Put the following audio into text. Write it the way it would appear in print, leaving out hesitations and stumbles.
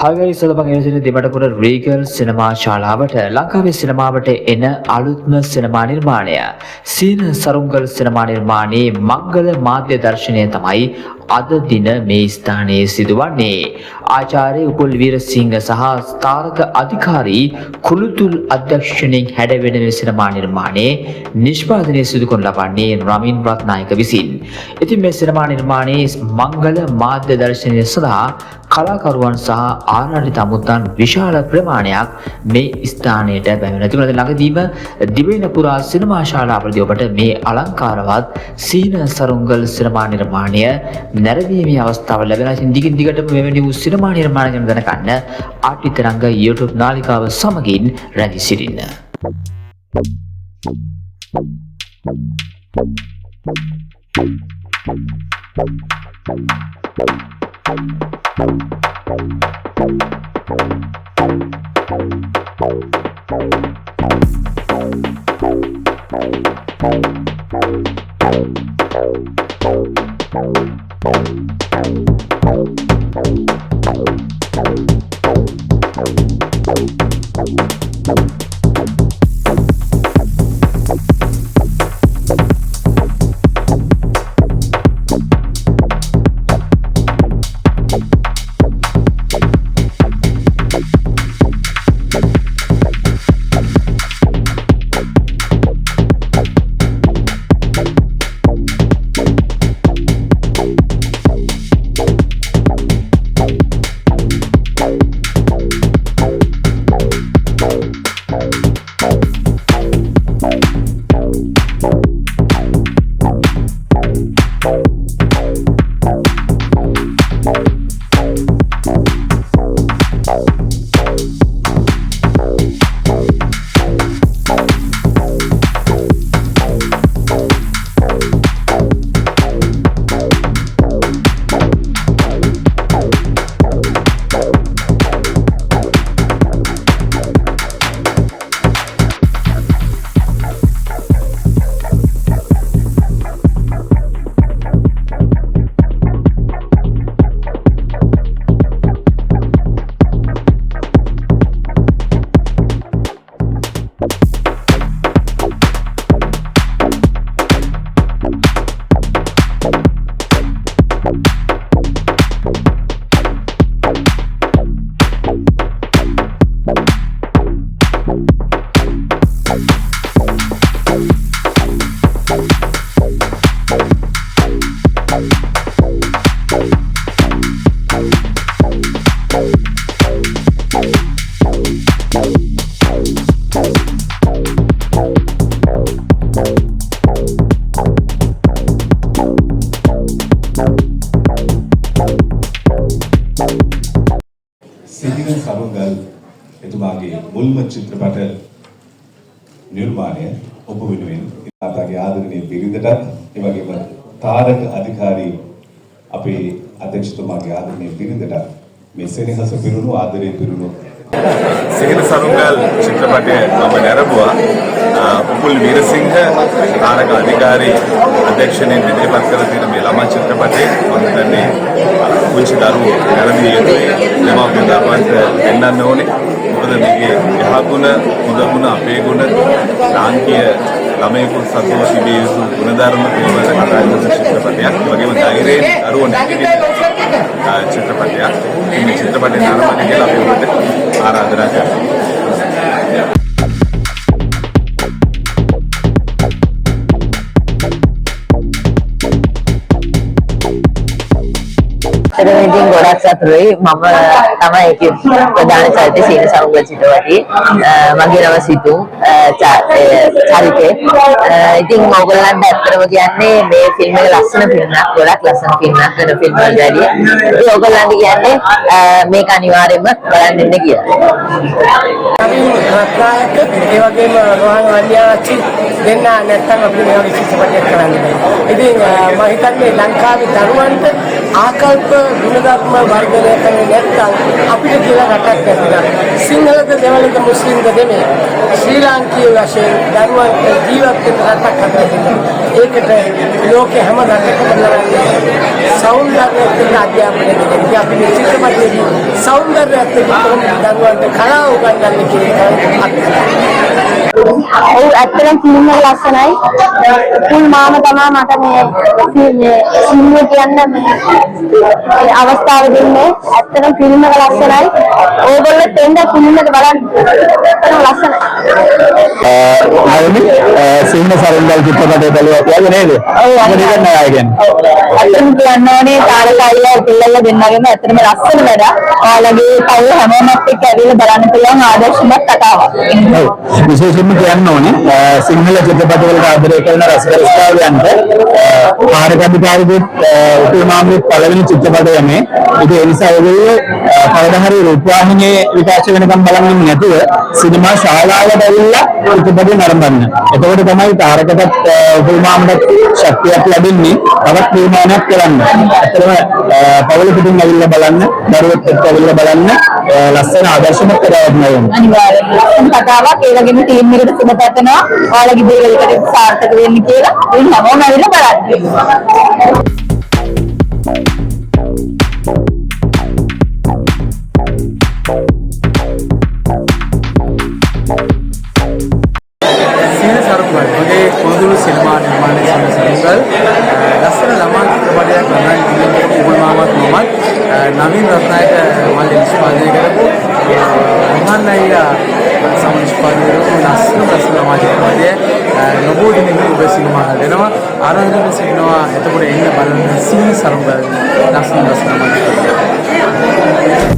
හාගයි සලබන් එවසින දෙමටපුර Regal සිනමා ශාලාවට ලංකාවේ සිනමාවට එන අලුත්ම සිනමා නිර්මාණය සීන සරුංගල් සිනමා නිර්මාණයේ මංගල මාධ්‍ය දර්ශනය තමයි අද දින මේ ස්ථානයේ සිදුවන්නේ. ආචාර්ය උපුල් වීරසිංහ සහ ස්ථාරක අධිකාරී කුළුතුල් අධ්‍යක්ෂණයෙන් හැඩවෙන මේ සිනමා නිර්මාණයේ නිෂ්පාදනය සිදු කරන ලබන්නේ රමින් රත්නායක විසින්. ඉතින් මේ සිනමා නිර්මාණයේ මංගල මාධ්‍ය දර්ශනය සඳහා කලාකරුවන් සහ ආරාධිත අමුත්තන් විශාල ප්‍රමාණයක් මේ ස්ථානයට බැවිලා තිබුණා. ළඟදීම දිවයින පුරා සිනමා ශාලාවලදී ඔබට මේ අලංකාරවත් සීන සරුංගල් සිනමා නිර්මාණය නැරඹීමේ අවස්ථාව ලැබෙනවා. ඉතින් දිගින් දිගටම මෙවැනි වූ සිනමා නිර්මාණ ගැන දැනගන්න ආටි තරංග YouTube නාලිකාව සමගින් රැඳී සිටින්න. සීන සරුංගල් එතුමාගේ මුල්ම චිත්‍රපට නිර්මාණය ඔබ වෙනුවෙන් ඉතාලගේ ආදරණීය බිරිඳට ඒ වගේම තාරක අධිකාරී අපේ අධ්‍යක්ෂතුමාගේ ආදරණීය බිරිඳට මේ සෙනෙහස පිරුණු ආදරේ පිරුණු සීන සරුංගල් චිත්‍රපටය මම නැරඹුවා. උපුල් වීරසිංහ තාරක අධිකාරී අධ්‍යක්ෂණයෙන් ඉදිරිපත් කළ තියෙන මේ ළමා චිත්‍රපටයේ මම හිතන්නේ පුංචි දරුවෝ නැරඹිය යුතුයි. දෙමාපියන් දරුවන්ට පෙන්වන්න ඕනේ. මොකද මේකේ යහගුණ, හොඳ ගුණ, අපේ ගුණ, ලාංකීය ළමයෙකු සතුව තිබිය යුතු ගුණධර්ම පිළිබඳ කතා කරන චිත්‍රපටයක්. ඒ වගේම ධෛර්යයෙන් දරුවෝ නැගිටින චිත්‍රපටයක්. මේ චිත්‍රපටය නරඹන්න කියලා අපි ඔබට ආරාධනා කරනවා. ඉතින් ගොඩක් සතුටුයි. මම තමයි ඒකේ ප්‍රධාන චරිතය සීන සරුංගල් චිත්‍රපටයේ මගේ නම සිතුම් චරිතේ. ඉතින් ඕගොල්ලන්ට ඇත්තටම කියන්නේ මේ ෆිල්ම් එක ලස්සන ෆිල්ම් එකක්, ගොඩක් ලස්සන ෆිල්ම් එකක් වෙන ෆිල්ම් වලට වැඩිය. ඉතින් ඕගොල්ලන්ට කියන්නේ මේක අනිවාර්යයෙන්ම බලන්න ඉන්න කියලා. රත්නායක ඒ වගේම රෝහන් වන්‍යාචි දෙන්න නැත්තම් අපි මේ වගේ චිත්‍රපටයක් කරන්නේ. ඉතින් මම හිතන්නේ ලංකාවේ දරුවන්ට ආකල්ප ගුණධර්ම වර්ග සංවර්ධනය කරන්නේ නැත්නම් අපිට කියලා රටක් නැතිනම් සිංහලද දෙමළද මුස්ලිම්ද දෙමේ ශ්‍රී ලාංකීය වශයෙන් දරුවන් ජීවත් වෙන රටක් හදන්න. ඒකට ලෝකේ හැම රටකම කරන්නේ සෞන්දර්යයක් එක්ක අධ්‍යාපනය දෙන්නේ. අපි මේ චිත්‍රපටයේදී සෞන්දර්යයත් එක්ක කොහොමද දරුවන්ට කලාව උගන්වන්නේ කියන එක ඔව් ඇත්තටම ෆිල්ම් එක ලස්සනයි. පුල් මාම තමයි මට මේ ෆිල්ම් එක කියන්න මේ අවස්ථාව දෙන්නේ. ඇත්තටම ෆිල්ම් එක ලස්සනයි. ඕගොල්ලෝ දෙන්න ෆිල්ම් එක බලන්න. ඇත්තටම ලස්සනයි. සිංහ සරුංගල් චිත්‍රපටය බලුවා කියන්නේ නේද? ඔව් මොකද කියන්නේ කියන්නේ? ඇත්තටම කියන්න ඕනේ තාරකායිලා පිල්ලලා දෙන්නගෙම ඇත්තටම ලස්සන වැඩ. ඔයාලගේ පවුල හැමෝමත් එක්ක ඇවිල්ලා බලන්න පුළුවන් ආදර්ශමත් කතාවක්. ඔව් විශේෂයෙන්ම කියන්න ඕනේ සිංහල චිත්‍රපට වලට ආදරය කරන රසිකයන්ට ආරකම්කාරී උතුමාගේ පළවෙනි චිත්‍රපටය මේ. ඒ නිසා ඔයගොල්ලෝ කවදා හරි රූපවාහිනියේ විකාශය වෙනකම් බලන්නේ නැතුව සිනමා ශාලාවට ඇවිල්ලා චිත්‍රපටය නරඹන්න. එතකොට තමයි තාරකටත් උතුමාමට ශක්තියක් ලැබෙන්නේ තවත් නිර්මාණයක් කරන්න. ඇත්තටම පවුල පිටින් ඇවිල්ලා බලන්න, දරුවෙක් එක්ක ඇවිල්ලා බලන්න ලස්සන ආදර්ශමත් කතාවක් නෙවෙයි. අනිවාර්යයෙන්ම ලස්සන කතාවක්. ඒ වගේම ටීම් එකට සුබ පැතනවා. ඔයාලගේ දේවල්කට සාර්ථක වෙන්න කියලා. ඉතින් හැමෝම ඇවිල්ලා බලන්න. සීන සරුංගල් මගේ පොදුළු සිනමා නිර්මාණය සීන සරුංගල් ලස්සන ළමා චිත්‍රපටයක් නරඹන ඉබුල් මාමත් මොහමඩ් නවීන් රත්නායක මල්ලි නිෂ්පාදනය කරපු රහන් අයියා සම නිෂ්පාදනය කරපු ලස්සන ළමා චිත්‍රපටය නොබෝ දිනකින් ඔබ සිනමා දෙනවා ආරාධනා කරනවා එතකොට එන්න බලන්න සීන සරුංගල් ලස්සන ළමා චිත්‍රපටය